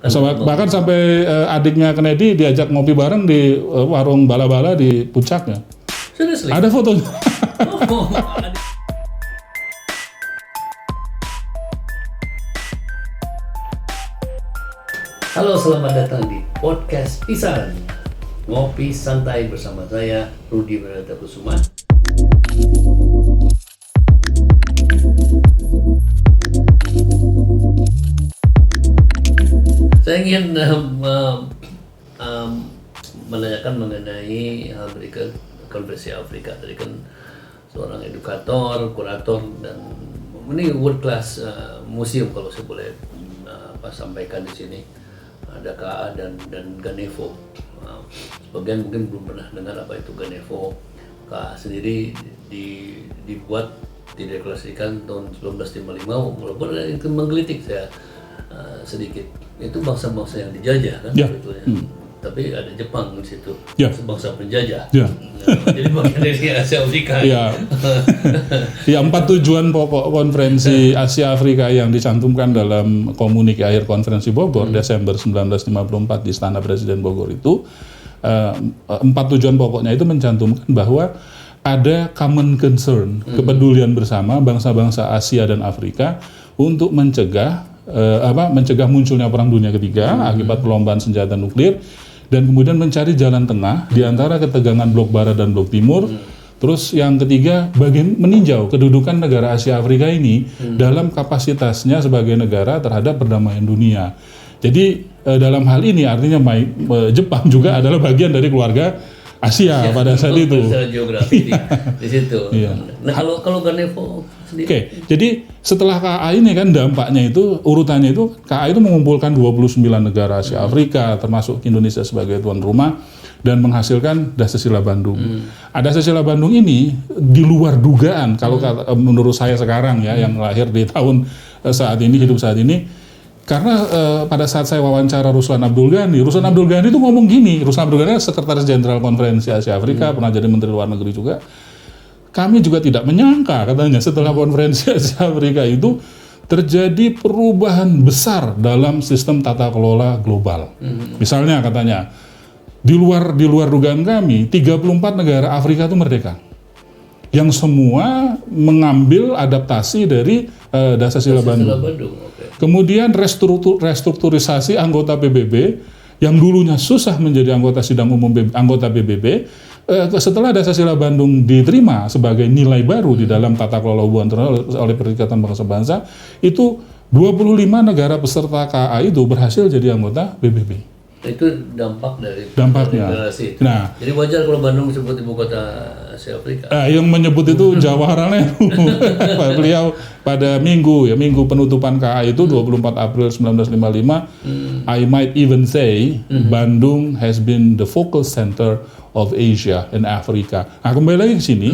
Bahkan sampai adiknya Kennedy diajak ngopi bareng di warung bala-bala di puncaknya. Seriously? Ada fotonya. Oh, halo, selamat datang di podcast Pisan. Ngopi santai bersama saya, Rudi Wirata Kusuma. Saya ingin menanyakan mengenai hal berikut Konferensi Afrika. Tadi kan seorang edukator, kurator, dan ini world class museum kalau saya boleh sampaikan di sini. Ada KA dan Ganevo. Sebagian mungkin belum pernah dengar apa itu Ganevo. KA sendiri dibuat, dideklarasikan tahun 1955, walaupun ada yang menggelitik saya sedikit. Itu bangsa-bangsa yang dijajah kan sebetulnya. Tapi ada Jepang di situ, sebangsa penjajah. Jadi bagian dari Asia Afrika. Ya, 4 tujuan pokok konferensi Asia Afrika yang dicantumkan dalam komunike akhir konferensi Bogor Desember 1954 di Istana Presiden Bogor itu 4 tujuan pokoknya itu mencantumkan bahwa ada common concern, kepedulian bersama bangsa-bangsa Asia dan Afrika untuk mencegah munculnya Perang Dunia Ketiga akibat perlombaan senjata nuklir, dan kemudian mencari jalan tengah di antara ketegangan blok barat dan blok timur. Terus yang ketiga, meninjau kedudukan negara Asia Afrika ini dalam kapasitasnya sebagai negara terhadap perdamaian dunia. Jadi dalam hal ini artinya Jepang juga adalah bagian dari keluarga Asia pada saat itu. Secara geografi di situ. Nah, kalau Ganevo sendiri. Oke, jadi setelah KA ini kan dampaknya itu, urutannya itu, KA itu mengumpulkan 29 negara Asia Afrika, termasuk Indonesia sebagai tuan rumah, dan menghasilkan Dasar Bandung. Dasar Bandung ini di luar dugaan, kalau menurut saya sekarang ya, yang lahir di tahun saat ini, hidup saat ini. Karena pada saat saya wawancara Ruslan Abdul Ghani itu ngomong gini. Ruslan Abdul Ghani Sekretaris Jenderal Konferensi Asia Afrika, pernah jadi Menteri Luar Negeri juga. Kami juga tidak menyangka, katanya, setelah Konferensi Asia Afrika itu terjadi perubahan besar dalam sistem tata kelola global. Misalnya katanya, di luar dugaan kami, 34 negara Afrika itu merdeka, yang semua mengambil adaptasi dari Dasar Bandung. Kemudian restrukturisasi anggota PBB yang dulunya susah menjadi anggota sidang umum anggota PBB, setelah Dasar Bandung diterima sebagai nilai baru di dalam tata kelola hubungan internasional oleh Perikatan Bangsa-Bangsa, itu 25 negara peserta KA itu berhasil jadi anggota PBB. Itu dampaknya. Deklarasi. Nah, jadi wajar kalau Bandung disebut ibu kota Asia Afrika. Yang menyebut itu Jawaharlal Nehru. Beliau pada minggu penutupan KA itu 24 April 1955, I might even say Bandung has been the focal center of Asia and Africa. Nah, kembali lagi ke sini.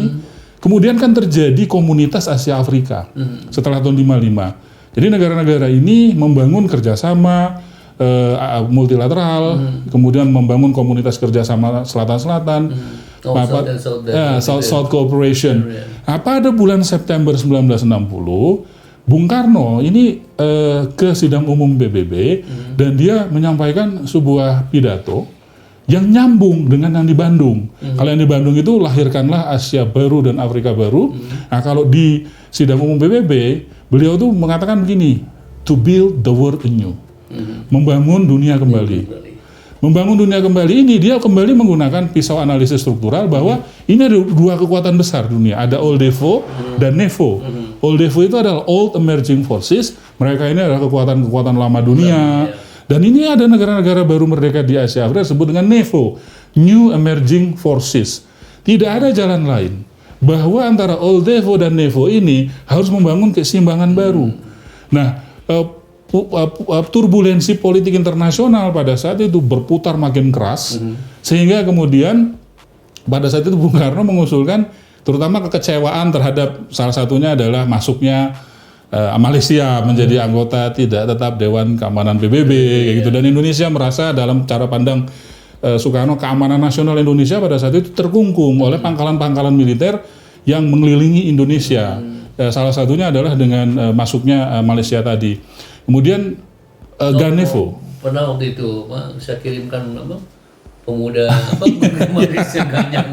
Kemudian kan terjadi komunitas Asia Afrika setelah tahun 55. Jadi negara-negara ini membangun kerjasama multilateral, kemudian membangun komunitas kerjasama selatan-selatan, South Cooperation. Pada bulan September 1960, Bung Karno ini ke sidang umum PBB dan dia menyampaikan sebuah pidato yang nyambung dengan yang di Bandung. Kalau yang di Bandung itu lahirkanlah Asia baru dan Afrika baru. Nah, kalau di sidang umum PBB, beliau tuh mengatakan begini, to build the world anew. Membangun dunia kembali. Membangun dunia kembali ini dia kembali menggunakan pisau analisis struktural bahwa ini ada 2 kekuatan besar dunia, ada Old Devo dan Nevo. Old Devo itu adalah Old Emerging Forces, mereka ini adalah kekuatan-kekuatan lama dunia. Dan ini ada negara-negara baru merdeka di Asia Afrika disebut dengan Nevo, New Emerging Forces. Tidak ada jalan lain bahwa antara Old Devo dan Nevo ini harus membangun keseimbangan baru. Nah, turbulensi politik internasional pada saat itu berputar makin keras, sehingga kemudian pada saat itu Bung Karno mengusulkan terutama kekecewaan terhadap salah satunya adalah masuknya Malaysia menjadi anggota tidak tetap Dewan Keamanan PBB kayak gitu, dan Indonesia merasa dalam cara pandang Soekarno keamanan nasional Indonesia pada saat itu terkungkung oleh pangkalan-pangkalan militer yang mengelilingi Indonesia. Salah satunya adalah dengan masuknya Malaysia tadi. Kemudian Ganevo. pernah waktu itu saya kirimkan pemuda Malaysia Ganyang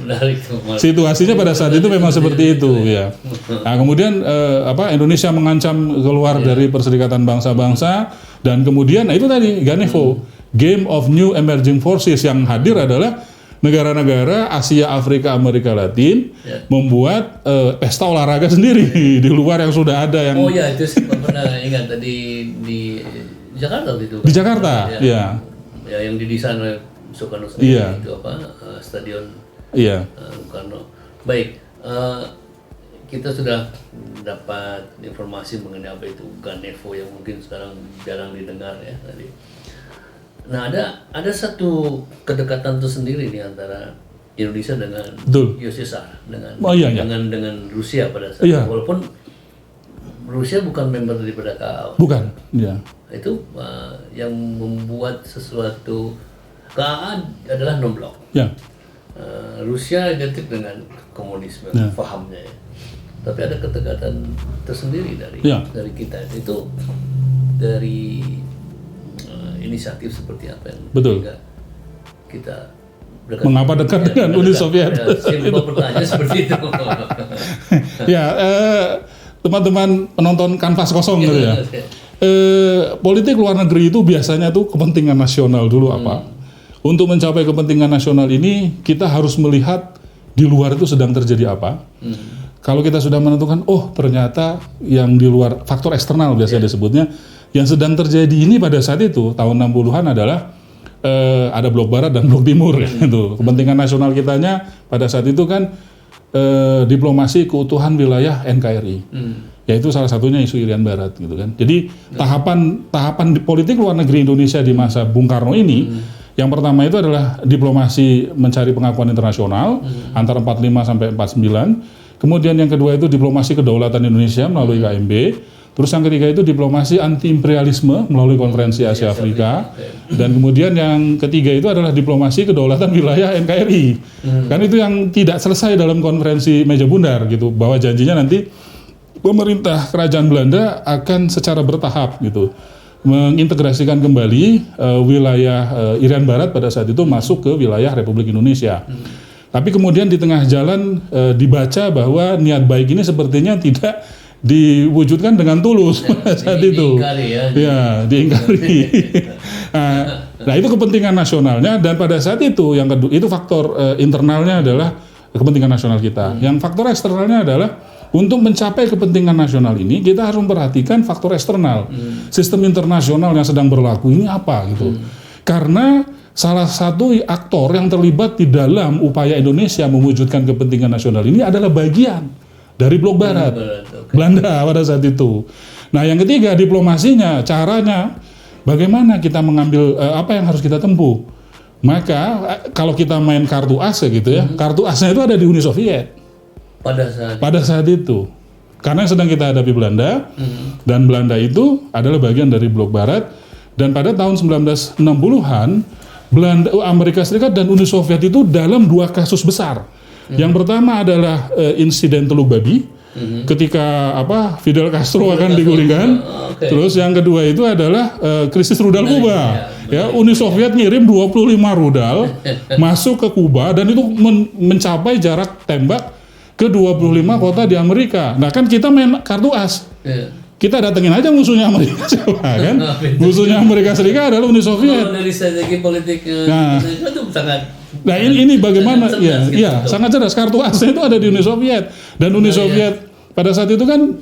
menarik tuh. Situasinya pada saat itu memang seperti itu ya. Nah, kemudian Indonesia mengancam keluar dari Perserikatan Bangsa-Bangsa, dan kemudian itu tadi Ganevo, Game of New Emerging Forces, yang hadir adalah negara-negara Asia, Afrika, Amerika Latin membuat pesta olahraga sendiri di luar yang sudah ada yang. Oh ya, itu saya pernah ingat tadi di Jakarta gitu. Di Jakarta, ya. Ya, yang didesain oleh Soekarno sendiri, itu stadion Bung Karno. Baik, kita sudah dapat informasi mengenai apa itu Ganevo yang mungkin sekarang jarang didengar ya tadi. Nah, ada satu kedekatan tersendiri nih antara Indonesia dengan USSR, dengan Rusia pada saat itu. Walaupun Rusia bukan member daripada KA. Bukan, ya. Itu yang membuat sesuatu, KA adalah non-blok. Ya. Rusia identik dengan komunisme, pahamnya ya. Tapi ada kedekatan tersendiri dari kita. Itu dari inisiatif seperti apa yang kita mengapa dekat dengan Uni Soviet? Simpel pertanyaan seperti itu. Ya, teman-teman penonton kanvas kosong gitu ya. Politik luar negeri itu biasanya tuh kepentingan nasional dulu apa. Untuk mencapai kepentingan nasional ini kita harus melihat di luar itu sedang terjadi apa. Kalau kita sudah menentukan, oh ternyata yang di luar, faktor eksternal biasanya disebutnya, yang sedang terjadi ini pada saat itu tahun 60-an adalah ada blok barat dan blok timur gitu. Kepentingan nasional kitanya pada saat itu kan diplomasi keutuhan wilayah NKRI. Yaitu salah satunya isu Irian Barat gitu kan. Jadi tahapan di politik luar negeri Indonesia di masa Bung Karno ini, yang pertama itu adalah diplomasi mencari pengakuan internasional antara 45 sampai 49. Kemudian yang kedua itu diplomasi kedaulatan Indonesia melalui KMB. Terus yang ketiga itu diplomasi anti imperialisme melalui konferensi Asia Afrika. Dan kemudian yang ketiga itu adalah diplomasi kedaulatan wilayah NKRI. Kan itu yang tidak selesai dalam konferensi meja bundar gitu, bahwa janjinya nanti pemerintah kerajaan Belanda akan secara bertahap gitu mengintegrasikan kembali wilayah Irian Barat pada saat itu masuk ke wilayah Republik Indonesia. Tapi kemudian di tengah jalan dibaca bahwa niat baik ini sepertinya tidak diwujudkan dengan tulus pada saat itu. Diingkari. Nah, itu kepentingan nasionalnya, dan pada saat itu yang kedua itu faktor internalnya adalah kepentingan nasional kita. Yang faktor eksternalnya adalah untuk mencapai kepentingan nasional ini kita harus memperhatikan faktor eksternal. Sistem internasional yang sedang berlaku ini apa gitu. Karena salah satu aktor yang terlibat di dalam upaya Indonesia mewujudkan kepentingan nasional ini adalah bagian dari blok barat. Belanda pada saat itu. Nah, yang ketiga diplomasinya, caranya bagaimana kita mengambil apa yang harus kita tempuh. Maka kalau kita main kartu as gitu ya, kartu asnya itu ada di Uni Soviet. Pada saat itu. Karena yang sedang kita hadapi Belanda, dan Belanda itu adalah bagian dari blok barat, dan pada tahun 1960-an Belanda, Amerika Serikat dan Uni Soviet itu dalam dua kasus besar. Yang pertama adalah insiden Teluk Babi, ketika Fidel Castro akan digulingkan. Terus yang kedua itu adalah krisis rudal Kuba. Ya, Uni Soviet ngirim 25 rudal masuk ke Kuba, dan itu mencapai jarak tembak ke 25 kota di Amerika. Nah, kan kita main kartu as. Kita datengin aja musuhnya Amerika siapa kan? Musuhnya Amerika Serikat adalah Uni Soviet. Dari strategi politik itu sangat. Nah, ini bagaimana? Sangat cerdas. Kartu asnya itu ada di Uni Soviet, dan Uni Soviet pada saat itu kan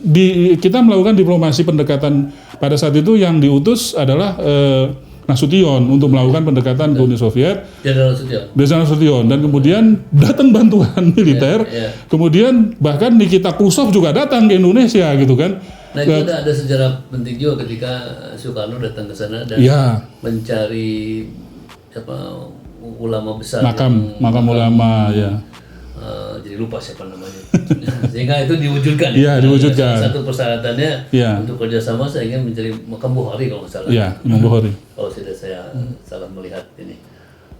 kita melakukan diplomasi pendekatan. Pada saat itu yang diutus adalah Nasution untuk melakukan pendekatan ke Uni Soviet. Jenderal Nasution. Dan kemudian datang bantuan militer. Kemudian bahkan Nikita Khrushchev juga datang ke Indonesia gitu kan. Nah, itu ada sejarah penting juga ketika Soekarno datang ke sana dan mencari ulama besar. Makam ulama ya. Jadi lupa siapa namanya. Sehingga itu diwujudkan. Iya, diwujudkan. Satu persyaratannya untuk kerjasama saya ingin mencari makam Bukhari kalau nggak salah. Iya, Imam Bukhari. Kalau tidak saya salah melihat ini.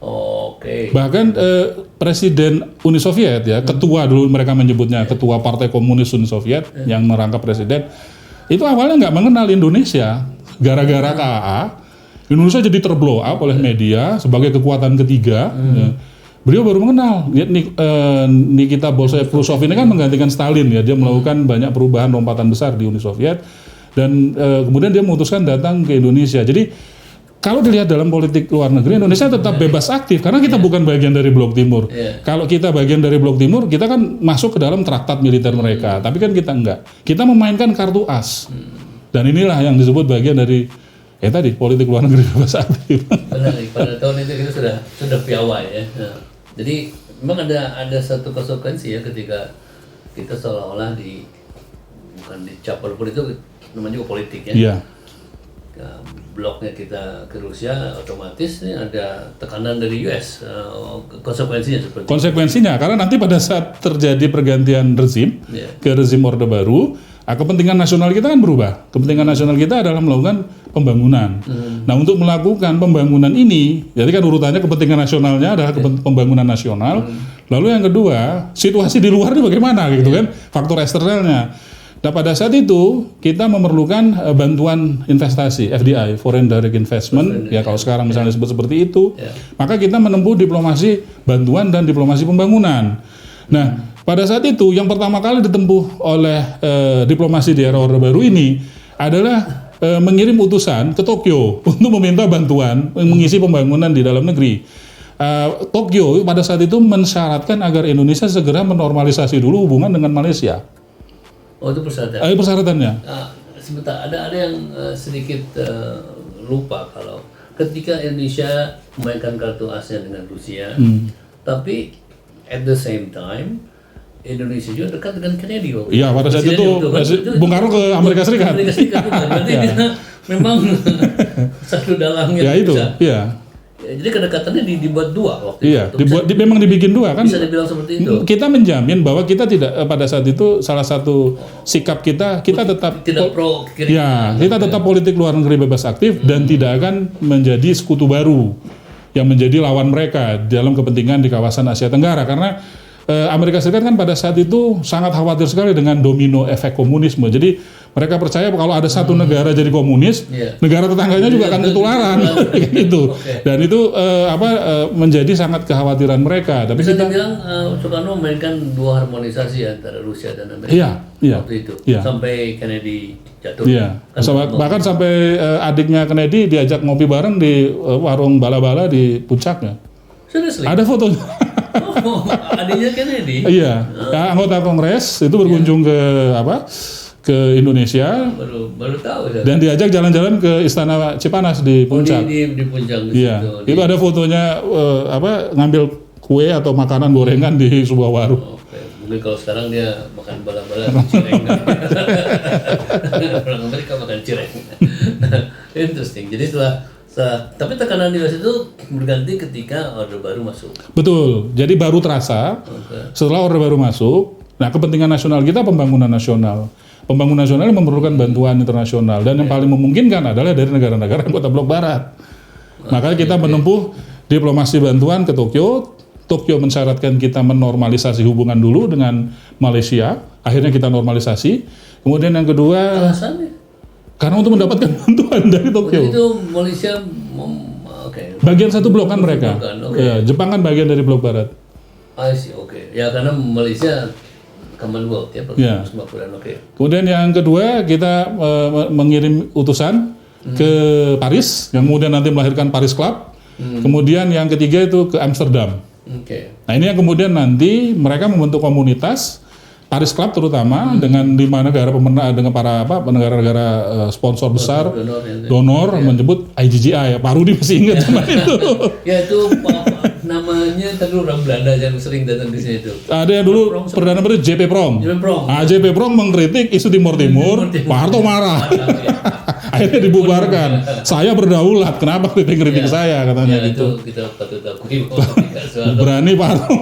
Oke. Bahkan Presiden Uni Soviet ya, ketua dulu mereka menyebutnya ketua Partai Komunis Uni Soviet yang merangkap presiden, itu awalnya nggak mengenal Indonesia. gara-gara KAA Indonesia jadi terblow up oleh media sebagai kekuatan ketiga. Ya. Beliau baru mengenal Nikita Khrushchev ini kan menggantikan Stalin ya, dia melakukan banyak perubahan lompatan besar di Uni Soviet dan kemudian dia memutuskan datang ke Indonesia. Jadi kalau dilihat dalam politik luar negeri, Indonesia tetap bebas aktif karena kita bukan bagian dari Blok Timur. Kalau kita bagian dari Blok Timur, kita kan masuk ke dalam traktat militer mereka, tapi kan kita enggak. Kita memainkan kartu as. Dan inilah yang disebut bagian dari tadi politik luar negeri bebas aktif. Benar, pada tahun itu kita sudah piawai ya. Nah, jadi memang ada satu konsekuensi ya ketika kita seolah-olah bukan dicap, walaupun itu namanya juga politik ya. Iya. Bloknya kita ke Rusia, otomatis ini ada tekanan dari US. Konsekuensinya seperti Konsekuensinya karena nanti pada saat terjadi pergantian rezim ke rezim Orde Baru, kepentingan nasional kita kan berubah. Kepentingan nasional kita adalah melakukan pembangunan. Nah, untuk melakukan pembangunan ini, jadi kan urutannya kepentingan nasionalnya adalah pembangunan nasional. Lalu yang kedua, situasi di luar ini bagaimana gitu kan? Faktor eksternalnya. Nah, pada saat itu kita memerlukan bantuan investasi FDI, Foreign Direct Investment, ya kalau sekarang misalnya disebut seperti itu, maka kita menempuh diplomasi bantuan dan diplomasi pembangunan. Nah, pada saat itu yang pertama kali ditempuh oleh diplomasi di era Orde Baru ini adalah mengirim utusan ke Tokyo untuk meminta bantuan mengisi pembangunan di dalam negeri. Tokyo pada saat itu mensyaratkan agar Indonesia segera menormalisasi dulu hubungan dengan Malaysia. Oh, itu persyaratan. Persyaratannya. Sebentar, ada yang sedikit lupa kalau ketika Indonesia memainkan kartu asnya dengan Rusia, tapi at the same time Indonesia juga dekat dengan Kennedy. Iya, pada saat itu Bung Karno ke Amerika Serikat. Berarti kita memang satu dalangnya. Ya itu, iya. Jadi kedekatannya dibuat dua waktu itu. Iya, memang dibikin dua kan. Bisa dibilang seperti itu. Kita menjamin bahwa kita tidak pada saat itu salah satu sikap kita tetap tidak pro kiri. Ya, kita tetap politik luar negeri bebas aktif dan tidak akan menjadi sekutu baru yang menjadi lawan mereka dalam kepentingan di kawasan Asia Tenggara karena Amerika Serikat kan pada saat itu sangat khawatir sekali dengan domino efek komunisme. Jadi mereka percaya kalau ada satu negara jadi komunis, negara tetangganya juga akan ketularan, gitu. Dan itu menjadi sangat kekhawatiran mereka. Tapi bisa dibilang Soekarno memainkan dua harmonisasi antara Rusia dan Amerika waktu itu, sampai Kennedy jatuh. Iya. Bahkan sampai adiknya Kennedy diajak ngopi bareng di warung bala-bala di puncaknya. Seriously? Ada fotonya. Oh, adiknya Kennedy? Iya, anggota Kongres itu berkunjung ke Indonesia. Baru tahu ya. Dan diajak jalan-jalan ke Istana Cipanas di Puncak. Di Puncak. Iya, itu ada fotonya ngambil kue atau makanan gorengan di sebuah warung. Mungkin kalau sekarang dia makan bala-bala cireng. Orang Amerika makan cireng. Interesting. Jadi tapi tekanan di US itu berganti ketika Orde Baru masuk. Betul. Jadi baru terasa setelah Orde Baru masuk. Nah, kepentingan nasional kita pembangunan nasional. Pembangunan nasional memerlukan bantuan internasional dan yang paling memungkinkan adalah dari negara-negara anggota Blok Barat. Maka kita menempuh diplomasi bantuan ke Tokyo. Tokyo mensyaratkan kita menormalisasi hubungan dulu dengan Malaysia. Akhirnya kita normalisasi. Kemudian yang kedua, alasannya? Karena untuk mendapatkan bantuan dari Tokyo. Itu Malaysia, bagian satu blok kan mereka. Ya, Jepang kan bagian dari Blok Barat. I see, Ya karena Malaysia Commonwealth ya, Kemudian yang kedua kita mengirim utusan ke Paris, yang kemudian nanti melahirkan Paris Club. Kemudian yang ketiga itu ke Amsterdam. Nah, ini yang kemudian nanti mereka membentuk komunitas Paris Club terutama dengan 5 negara pemenang dengan para negara-negara sponsor besar donor menyebut IGGI ya. Pak Rudi masih ingat sama itu. Ya itu namanya tadi orang Belanda yang sering datang di sini itu. Ada yang dulu Perdana Menteri JP Prong. JP Prong mengkritik isu Timur Timur. Pak Harto marah. Akhirnya dibubarkan. Saya berdaulat. Kenapa kritik-kritik saya katanya gitu. Itu kita patut akui berani Pak Harto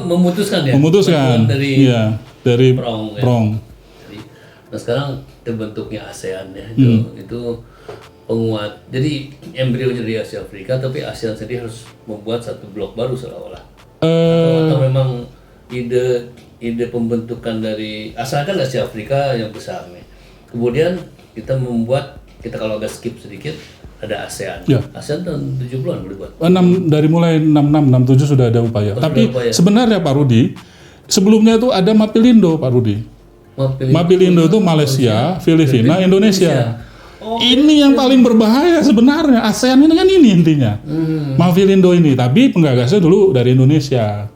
memutuskan ya. Memutuskan dari Prong. Nah sekarang terbentuknya ASEAN ya. Itu penguat. Jadi embrio dari Asia Afrika, tapi ASEAN sendiri harus membuat satu blok baru seolah-olah. Atau memang ide pembentukan dari asalkan Asia Afrika yang besar nih. Kemudian kita membuat kita kalau agak skip sedikit ada ASEAN. Ya. ASEAN tahun 70-an boleh buat. Dari mulai 66, 67 sudah ada upaya. Tapi upaya. sebenarnya Pak Rudi, sebelumnya itu ada Mapilindo Pak Rudi. Mapilindo itu Malaysia, Filipina, Indonesia. Ini yang paling berbahaya sebenarnya. ASEAN ini kan ini intinya. Mapilindo ini, tapi penggagasnya dulu dari Indonesia.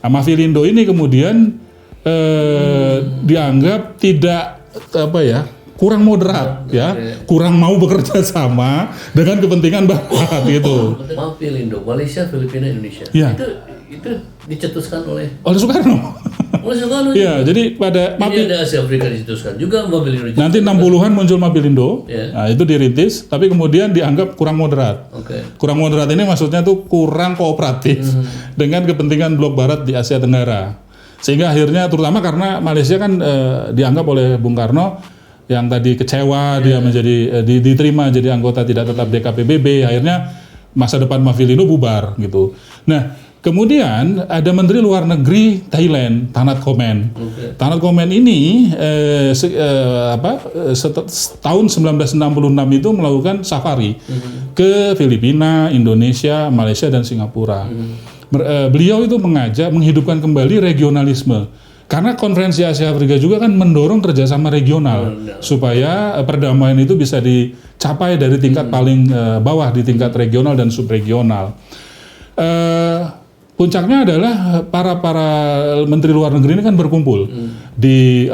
Mapilindo ini kemudian dianggap tidak kurang moderat kurang mau bekerja sama dengan kepentingan barat gitu. Mapilindo, Malaysia, Filipina, Indonesia. Ya. Itu dicetuskan oleh Soekarno. Iya, jadi pada ini ada Asia Afrika dicetuskan juga Mapilindo. Nanti 60-an muncul Mapilindo. Nah, itu dirintis, tapi kemudian dianggap kurang moderat. Kurang moderat ini maksudnya tuh kurang kooperatif dengan kepentingan blok barat di Asia Tenggara. Sehingga akhirnya terutama karena Malaysia kan dianggap oleh Bung Karno yang tadi kecewa dia menjadi diterima jadi anggota tidak tetap DKPBB, akhirnya masa depan Mapilindo bubar gitu. Nah, kemudian ada Menteri Luar Negeri Thailand, Tanat Komen. Tanat Komen ini tahun 1966 itu melakukan safari ke Filipina, Indonesia, Malaysia dan Singapura. Beliau itu menghidupkan kembali regionalisme. Karena konferensi Asia Afrika juga kan mendorong kerjasama regional supaya perdamaian itu bisa dicapai dari tingkat paling bawah di tingkat regional dan subregional. Puncaknya adalah para menteri luar negeri ini kan berkumpul di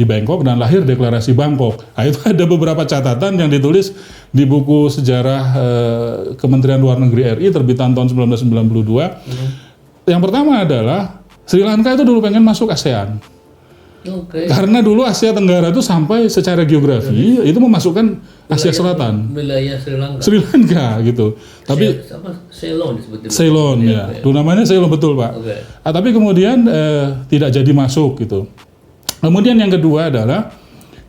Bangkok dan lahir deklarasi Bangkok. Nah, itu ada beberapa catatan yang ditulis di buku sejarah Kementerian Luar Negeri RI terbitan tahun 1992. Yang pertama adalah Sri Lanka itu dulu pengen masuk ASEAN. Karena dulu Asia Tenggara itu sampai secara geografi itu memasukkan Asia Selatan. Wilayah Sri Lanka gitu. Tapi Ceylon disebutnya. Ceylon ya. Dulu namanya Ceylon betul, Pak. Tapi kemudian tidak jadi masuk gitu. Kemudian yang kedua adalah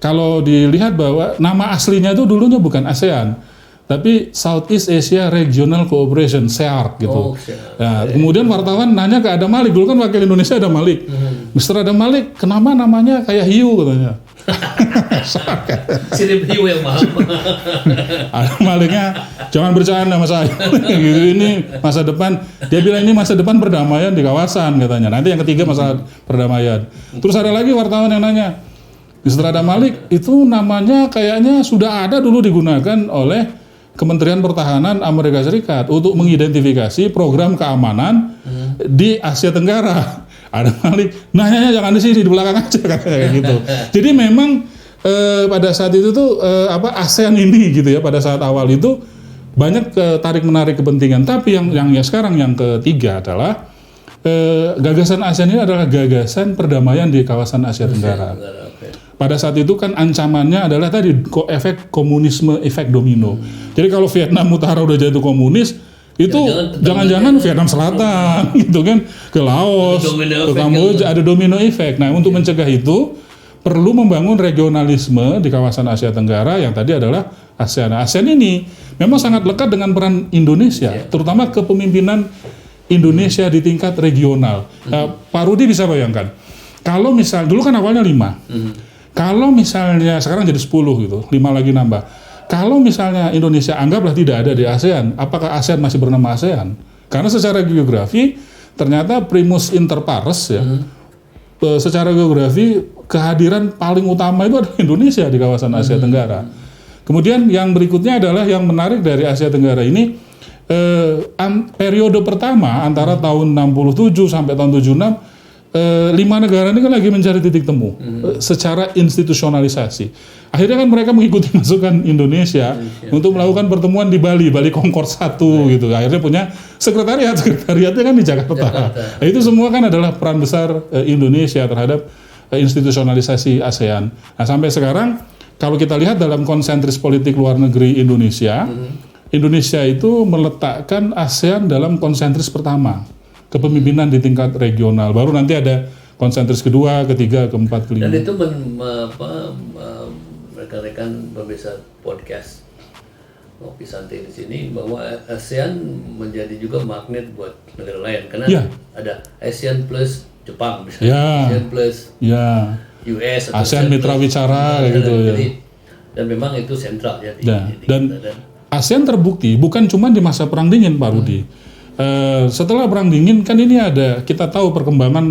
kalau dilihat bahwa nama aslinya itu dulunya bukan ASEAN. Tapi Southeast Asia Regional Cooperation (SEARC) gitu. Nah, kemudian wartawan nanya ke Adam Malik, dulu kan wakil Indonesia Adam Malik. Mr. Adam Malik, kenapa namanya kayak hiu katanya? Sirip hiu yang mahal. Adam Maliknya jangan bercanda sama saya. Gitu, ini masa depan. Dia bilang ini masa depan perdamaian di kawasan katanya. Nanti yang ketiga masalah perdamaian. Terus ada lagi wartawan yang nanya, Mr. Adam Malik itu namanya kayaknya sudah ada dulu digunakan oleh Kementerian Pertahanan Amerika Serikat untuk mengidentifikasi program keamanan di Asia Tenggara. Ada Malik, nanyanya jangan di sini, di belakang aja kayak gitu. Jadi memang pada saat itu tuh ASEAN ini gitu ya, pada saat awal itu banyak tarik menarik kepentingan. Tapi yang sekarang yang ketiga adalah gagasan ASEAN ini adalah gagasan perdamaian di kawasan Asia Tenggara. Pada saat itu kan ancamannya adalah tadi efek komunisme, efek domino. Jadi kalau Vietnam Utara udah jatuh komunis, itu jangan-jangan Vietnam Selatan gitu kan, ke Laos, ke Kamboja ada domino efek. Nah, untuk mencegah itu perlu membangun regionalisme di kawasan Asia Tenggara yang tadi adalah ASEAN. ASEAN ini memang sangat lekat dengan peran Indonesia, terutama kepemimpinan Indonesia di tingkat regional. Pak Rudi bisa bayangkan, kalau misal dulu kan awalnya 5. Kalau misalnya sekarang jadi 10 gitu, 5 lagi nambah. Kalau misalnya Indonesia anggaplah tidak ada di ASEAN, apakah ASEAN masih bernama ASEAN? Karena secara geografi ternyata primus inter pares ya. Secara geografi kehadiran paling utama itu adalah Indonesia di kawasan Asia Tenggara. Kemudian yang berikutnya adalah yang menarik dari Asia Tenggara ini periode pertama antara tahun 67 sampai tahun 76. 5 negara ini kan lagi mencari titik temu secara institusionalisasi. Akhirnya kan mereka mengikuti masukan Indonesia untuk melakukan pertemuan di Bali Concord 1 gitu. Akhirnya punya sekretariatnya kan di Jakarta. Nah, itu semua kan adalah peran besar Indonesia terhadap institusionalisasi ASEAN. Nah, sampai sekarang kalau kita lihat dalam konsentris politik luar negeri Indonesia, Indonesia itu meletakkan ASEAN dalam konsentris pertama. Kepemimpinan di tingkat regional, baru nanti ada konsentris kedua, ketiga, keempat, kelima. Dan itu rekan-rekan pemirsa podcast Ngopi Santai di sini bahwa ASEAN menjadi juga magnet buat negara lain karena ada ASEAN plus Jepang misalnya, ASEAN plus US, ASEAN Mitra Wicara gitu ya. Jadi Dan memang itu sentral ya dan ASEAN terbukti bukan cuma di masa Perang Dingin, Pak Rudi. Setelah Perang Dingin kan ini kita tahu perkembangan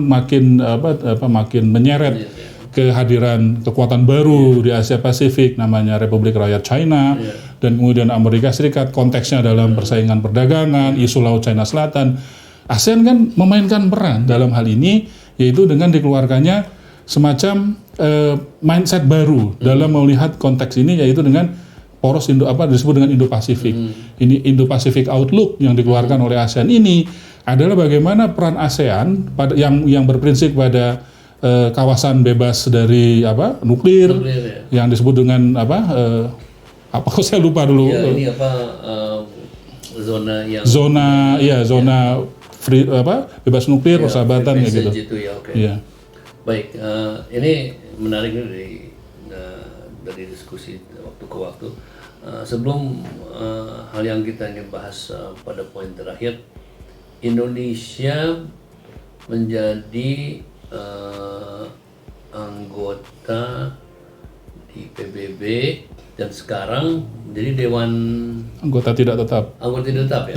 makin menyeret kehadiran kekuatan baru di Asia Pasifik namanya Republik Rakyat China dan kemudian Amerika Serikat, konteksnya dalam persaingan perdagangan, isu Laut China Selatan. ASEAN kan memainkan peran dalam hal ini, yaitu dengan dikeluarkannya semacam mindset baru dalam melihat konteks ini, yaitu dengan poros disebut dengan Indo-Pasifik. Ini Indo-Pacific Outlook yang dikeluarkan oleh ASEAN ini adalah bagaimana peran ASEAN yang berprinsip pada kawasan bebas dari nuklir yang disebut dengan saya lupa dulu. Ya, ini zona free bebas nuklir, persahabatan gitu. Ya, okay. Ya. Baik, ini menarik dari diskusi waktu ke waktu. Sebelum hal yang kita ingin bahas pada poin terakhir, Indonesia menjadi anggota di PBB dan sekarang menjadi anggota tidak tetap. Anggota tidak tetap ya.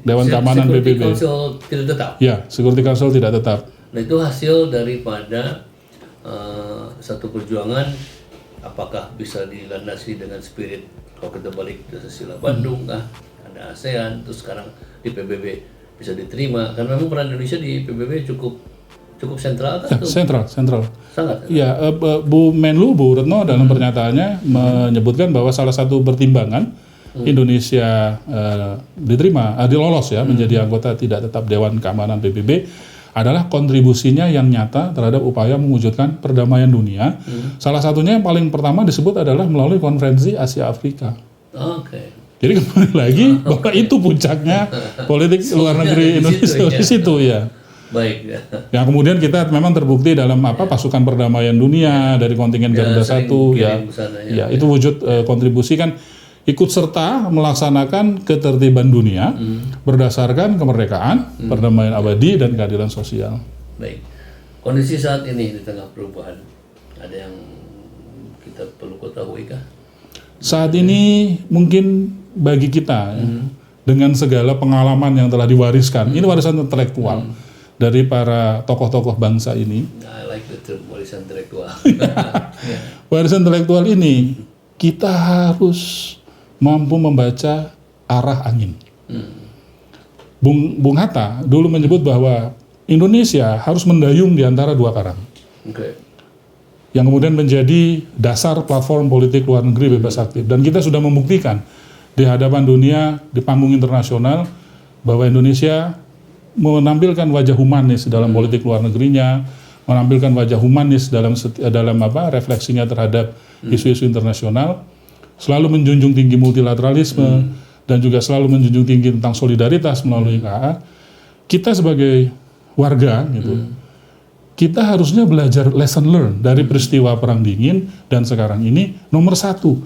Dewan Keamanan PBB. Council tidak tetap. Ya, Security Council tidak tetap. Nah, itu hasil daripada satu perjuangan, apakah bisa dilandasi dengan spirit kalau kita balik Dasar Bandung ada ASEAN, terus sekarang di PBB bisa diterima karena memang peran Indonesia di PBB cukup sentral kan? Sentral. Sangat. Ya, Bu Menlu, Bu Retno dalam pernyataannya menyebutkan bahwa salah satu pertimbangan Indonesia dilolos menjadi anggota tidak tetap Dewan Keamanan PBB adalah kontribusinya yang nyata terhadap upaya mewujudkan perdamaian dunia. Salah satunya yang paling pertama disebut adalah melalui konferensi Asia Afrika. Oke. Jadi kembali lagi bahwa itu puncaknya politik luar negeri Indonesia di situ ya. Baik. Yang kemudian kita memang terbukti dalam pasukan perdamaian dunia dari kontingen Garuda 1 ya itu wujud kontribusi kan ikut serta melaksanakan ketertiban dunia berdasarkan kemerdekaan, perdamaian abadi dan keadilan sosial. Baik. Kondisi saat ini di tengah perubahan ada yang kita perlu ketahui kah? Saat ini mungkin bagi kita dengan segala pengalaman yang telah diwariskan, ini warisan intelektual dari para tokoh-tokoh bangsa ini. I like the term warisan intelektual. Warisan intelektual ini kita harus mampu membaca arah angin. Bung Hatta dulu menyebut bahwa Indonesia harus mendayung di antara dua karang. Yang kemudian menjadi dasar platform politik luar negeri bebas aktif. Dan kita sudah membuktikan di hadapan dunia, di panggung internasional, bahwa Indonesia menampilkan wajah humanis dalam politik luar negerinya, menampilkan wajah humanis dalam refleksinya terhadap isu-isu internasional, selalu menjunjung tinggi multilateralisme dan juga selalu menjunjung tinggi tentang solidaritas melalui KA. Kita sebagai warga kita harusnya belajar lesson learn dari peristiwa Perang Dingin dan sekarang ini. Nomor satu,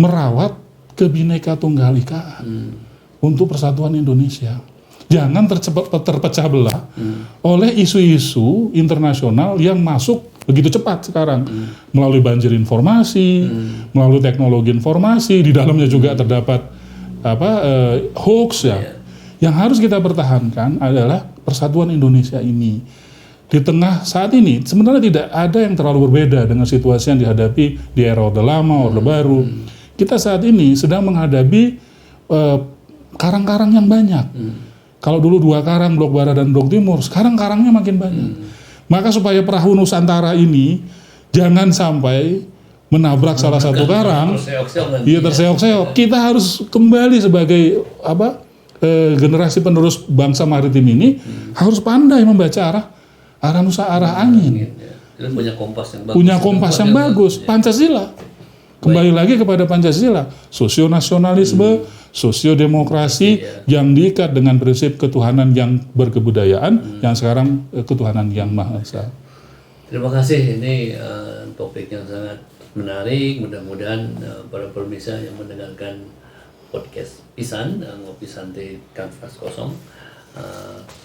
merawat Kebhinneka Tunggal Ika untuk persatuan Indonesia. Jangan terpecah belah oleh isu-isu internasional yang masuk begitu cepat sekarang melalui banjir informasi, melalui teknologi informasi, di dalamnya juga terdapat hoax ya. Yang harus kita pertahankan adalah persatuan Indonesia ini. Di tengah saat ini sebenarnya tidak ada yang terlalu berbeda dengan situasi yang dihadapi di era Orde Lama, Orde Baru. Kita saat ini sedang menghadapi karang-karang yang banyak. Kalau dulu 2 karang, Blok Barat dan Blok Timur, sekarang karangnya makin banyak. Maka supaya perahu Nusantara ini jangan sampai menabrak salah satu karang, terseok-seok. Kita harus kembali sebagai generasi penerus bangsa maritim ini harus pandai membaca arah angin. Punya kompas yang bagus. Pancasila. Kembali lagi kepada Pancasila, sosionasionalisme, sosiodemokrasi yang diikat dengan prinsip ketuhanan yang berkebudayaan, yang sekarang ketuhanan yang Maha Esa. Terima kasih, ini topik yang sangat menarik. Mudah-mudahan para pemirsa yang mendengarkan podcast Pisan, Ngopi Santai Kanvas Kosong,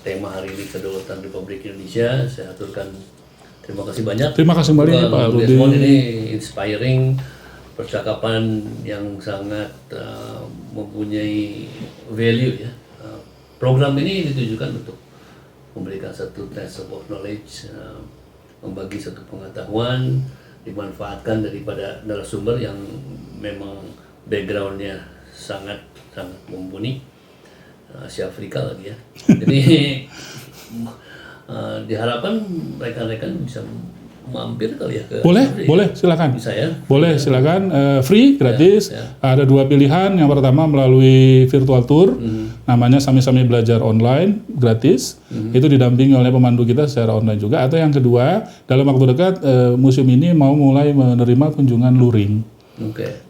tema hari ini kedaulatan Republik Indonesia, saya aturkan terima kasih banyak. Terima kasih kembali Pak Rudi. Ini inspiring. percakapan yang sangat mempunyai value ya. Program ini ditujukan untuk memberikan satu transfer of knowledge, membagi satu pengetahuan, dimanfaatkan daripada narasumber yang memang backgroundnya sangat mumpuni, Asia Afrika lagi ya. Jadi diharapkan rekan-rekan bisa mampir kali ya ke boleh silakan. Bisa ya? Boleh silakan, free, gratis. Ada 2 pilihan. Yang pertama melalui virtual tour, namanya Sami-Sami Belajar Online, gratis. Itu didampingi oleh pemandu kita secara online juga. Atau yang kedua, dalam waktu dekat museum ini mau mulai menerima kunjungan luring.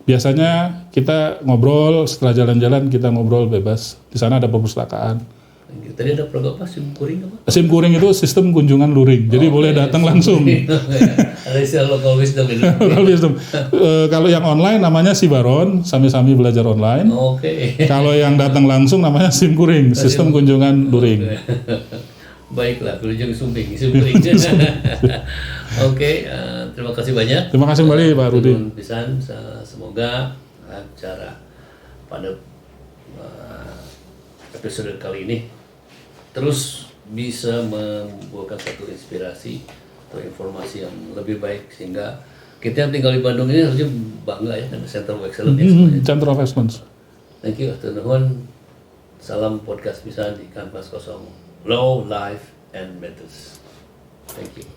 Biasanya kita ngobrol, setelah jalan-jalan kita ngobrol bebas. Di sana ada perpustakaan. Tadi ada program apa? SIM-Kuring apa? SIM-Kuring itu sistem kunjungan luring. Jadi boleh datang langsung. Ada istilah local wisdom ini. Local wisdom. Kalau yang online namanya Sibaron, Sami-Sami Belajar Online. Kalau yang datang langsung namanya SIM-Kuring, sistem kunjungan luring. Baiklah, kunjung sumping. Terima kasih banyak. Terima kasih kembali Pak Rudi. Pisan, semoga acara pada episode kali ini terus bisa membuahkan satu inspirasi atau informasi yang lebih baik, sehingga kita yang tinggal di Bandung ini harusnya bangga ya dengan Center of Excellence ya. Center of Excellence. Thank you, atur nuhun. Salam podcast bisa di Kanvas Kosong. Law, Life, and Matters. Thank you.